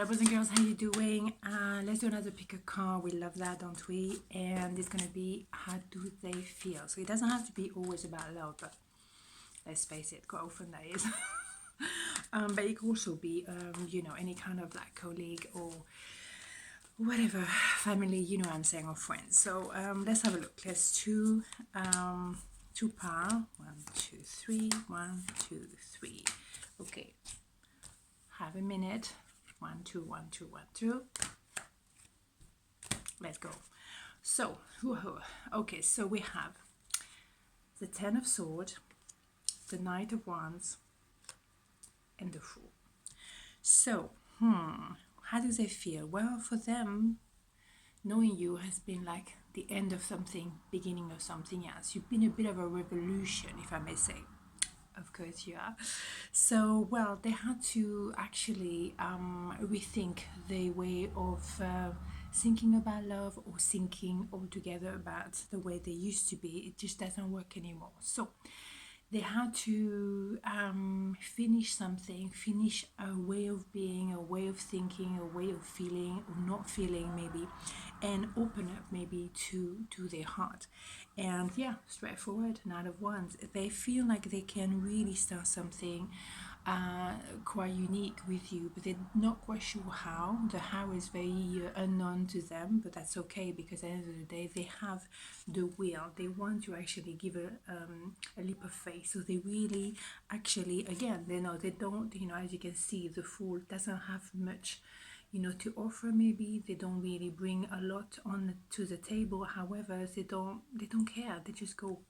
Boys and girls, how you doing? Let's do another pick a card. We love that, don't we? And it's gonna be, how do they feel? So it doesn't have to be always about love, but let's face it, quite often that is. But it could also be you know, any kind of like colleague or whatever, family, you know what I'm saying, or friends. So let's have a look. Let's two power. 1, 2, 3. 1, 2, 3. Okay, have a minute. 1, 2, 1, 2, 1, 2. Let's go. So okay, so we have the Ten of Swords, the Knight of Wands, and the Fool. So how do they feel? Well, for them, knowing you has been like the end of something, beginning of something else. You've been a bit of a revolution, if I may say. Of course you are. So, well, they had to actually rethink their way of thinking about love, or thinking altogether about the way they used to be. It just doesn't work anymore. So they had to finish something, finish a way of being, a way of thinking, a way of feeling or not feeling maybe, and open up maybe to their heart. And yeah, straightforward, Knight of Wands. They feel like they can really start something quite unique with you, but they're not quite sure how. The how is very unknown to them, but that's okay, because at the end of the day they have the will. They want to actually give a leap of faith. So they really actually, again, they know they don't, you know, as you can see, the Fool doesn't have much, you know, to offer. Maybe they don't really bring a lot on to the table. However, they don't care. They just go,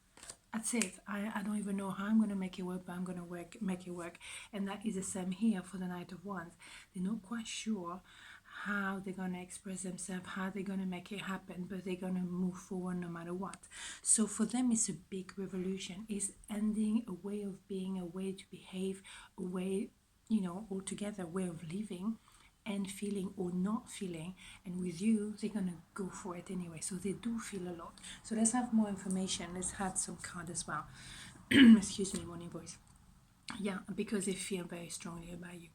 that's it. I don't even know how I'm going to make it work, but I'm going to make it work. And that is the same here for the Knight of Wands. They're not quite sure how they're going to express themselves, how they're going to make it happen, but they're going to move forward no matter what. So for them, it's a big revolution. It's ending a way of being, a way to behave, a way, you know, altogether, way of living and feeling or not feeling. And with you, they're gonna go for it anyway. So they do feel a lot. So let's have more information. Let's have some card as well. Excuse me, morning voice. Yeah, because they feel very strongly about you.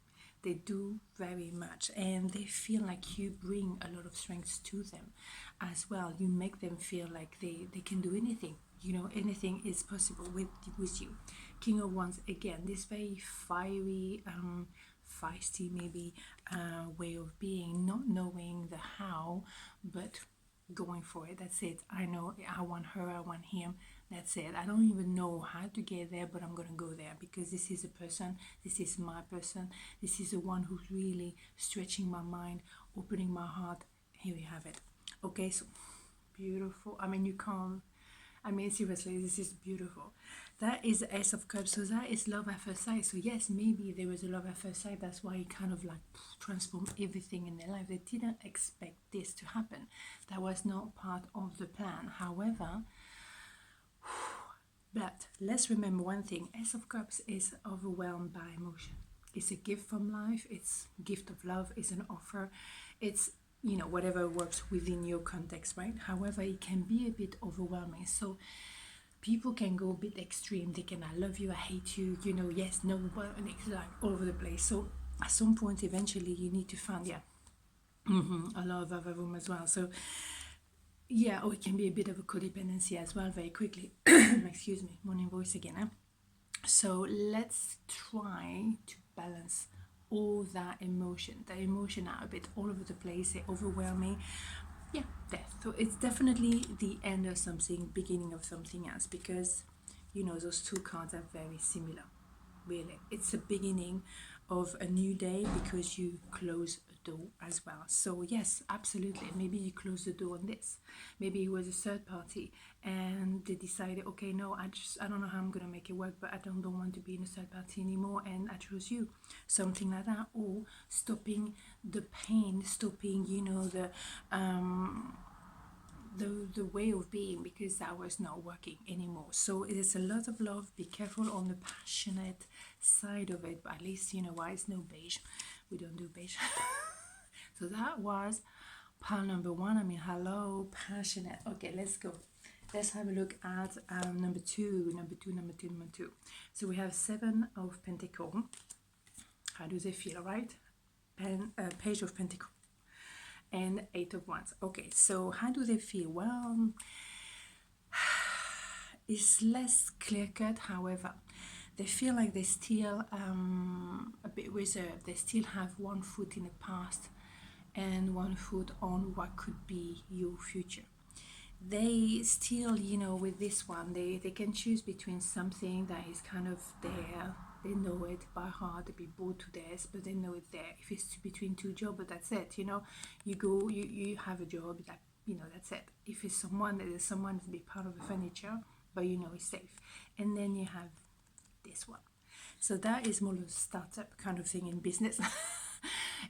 They do very much, and they feel like you bring a lot of strength to them as well. You make them feel like they can do anything. You know, anything is possible with you. King of Wands, again, this very fiery, feisty maybe way of being, not knowing the how, but going for it. That's it. I know I want her, I want him. That's it. I don't even know how to get there, but I'm gonna go there, because this is a person, this is my person, this is the one who's really stretching my mind, opening my heart. Here we have it. Okay, so beautiful. I mean, you can't, I mean, seriously, this is beautiful. That is the Ace of Cups, so that is love at first sight. So yes, maybe there was a love at first sight. That's why it kind of like transformed everything in their life. They didn't expect this to happen. That was not part of the plan. However, but let's remember one thing. Ace of Cups is overwhelmed by emotion. It's a gift from life. It's a gift of love. It's an offer. It's, you know, whatever works within your context, right? However, it can be a bit overwhelming. So people can go a bit extreme. They can, I love you, I hate you, you know, yes, no, but it's like all over the place. So at some point, eventually, you need to find, a lot of other room as well. So yeah, or it can be a bit of a codependency as well, very quickly. Excuse me, morning voice again. So let's try to balance all that emotion. The emotion are a bit all over the place. They're overwhelming. Yeah, death. So it's definitely the end of something, beginning of something else, because, you know, those two cards are very similar. Really, it's the beginning of a new day, because you close a door as well. So yes, absolutely, maybe you close the door on this. Maybe it was a third party and they decided, okay, no, I don't know how I'm gonna make it work, but I don't want to be in a third party anymore, and I chose you. Something like that. Or stopping the pain, stopping, you know, the way of being, because that was not working anymore. So it is a lot of love. Be careful on the passionate side of it, but at least, you know why, it's no beige. We don't do beige. So that was pile number 1. I mean, hello, passionate. Okay, let's go. Let's have a look at number two. So we have 7 of Pentacles. How do they feel, right? Page of Pentacles and Eight of Wands. Okay, so how do they feel? Well, it's less clear-cut. However, they feel like they still a bit reserved. They still have one foot in the past and one foot on what could be your future. They still, you know, with this one, they can choose between something that is kind of there, they know it by heart, they'd be bored to death, but they know it's there. If it's between two jobs, but that's it, you know, you go, you have a job, that, you know, that's it. If it's someone, that is someone to be part of the furniture, but you know it's safe. And then you have this one. So that is more of a startup kind of thing in business.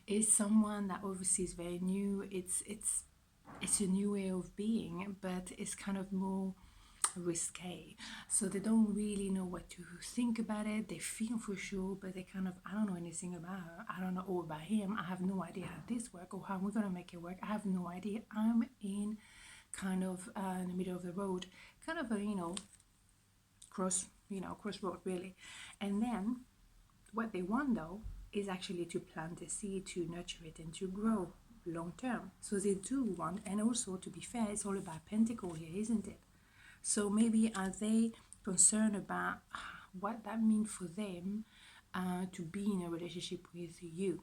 It's someone that obviously is very new. It's a new way of being, but it's kind of more risque. So they don't really know what to think about it. They feel for sure, but they kind of, I don't know anything about her. I don't know all about him. I have no idea how this works or how we're going to make it work. I have no idea. I'm in kind of in the middle of the road, kind of a, you know, crossroad really. And then what they want though is actually to plant a seed, to nurture it and to grow long term. So they do want, and also to be fair, it's all about Pentacle here, isn't it? So maybe are they concerned about what that means for them to be in a relationship with you?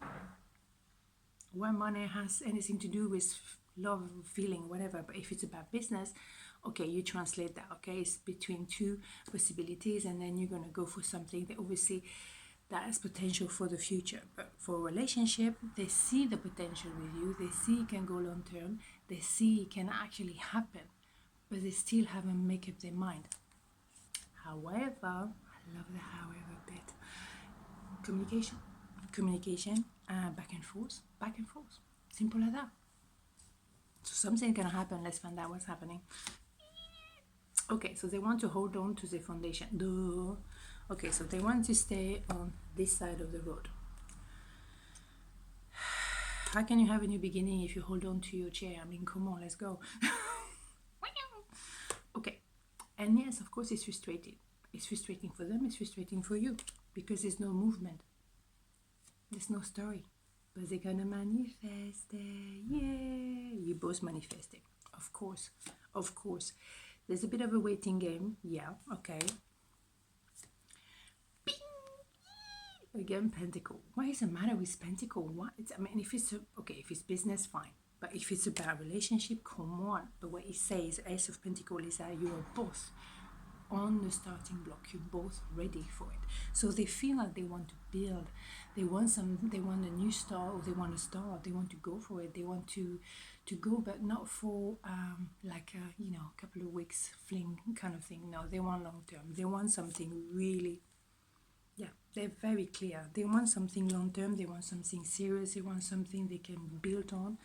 What money has anything to do with love, feeling, whatever. But if it's about business, okay, you translate that. Okay, it's between two possibilities, and then you're gonna go for something that obviously that has potential for the future. But for a relationship, they see the potential with you, they see it can go long term, they see it can actually happen, but they still haven't made up their mind. However, I love the however bit. Communication, back and forth, simple as that. So something's gonna happen. Let's find out what's happening. Okay, so they want to hold on to the foundation. Duh. Okay, so they want to stay on this side of the road. How can you have a new beginning if you hold on to your chair? I mean, come on, let's go. Okay, and yes, of course, it's frustrating. It's frustrating for them, it's frustrating for you, because there's no movement. There's no story. But they're gonna manifest it. Yeah, you both manifesting. Of course, of course. There's a bit of a waiting game. Yeah, okay. Again, Pentacle. What is the matter with Pentacle? What? I mean, if it's okay, if it's business, fine. But if it's about relationship, come on. But what it says, Ace of Pentacle, is that you are both on the starting block. You're both ready for it. So they feel like they want to build. They want a new start, or they want to start. They want to go for it. They want to go, but not for like a, you know, a couple of weeks fling kind of thing. No, they want long term. They want something really. Yeah, they're very clear. They want something long term. They want something serious. They want something they can build on.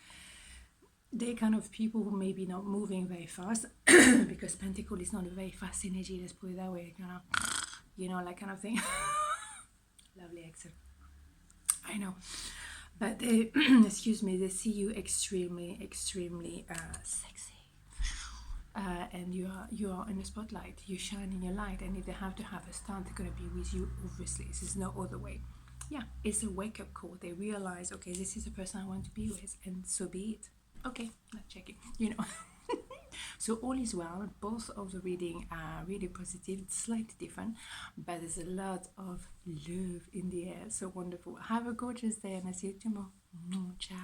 They're kind of people who may be not moving very fast because Pentacle is not a very fast energy, let's put it that way, kind of, you know, like kind of thing. Lovely Axelle. I know. But they, excuse me, they see you extremely, extremely sexy. And you are in the spotlight, you shine in your light, and if they have to have a start, they're going to be with you, obviously. There's no other way. Yeah, it's a wake-up call. They realize, okay, this is the person I want to be with, and so be it. Okay, let's check it, you know. So all is well. Both of the reading are really positive. It's slightly different, but there's a lot of love in the air. So wonderful. Have a gorgeous day, and I'll see you tomorrow. Ciao.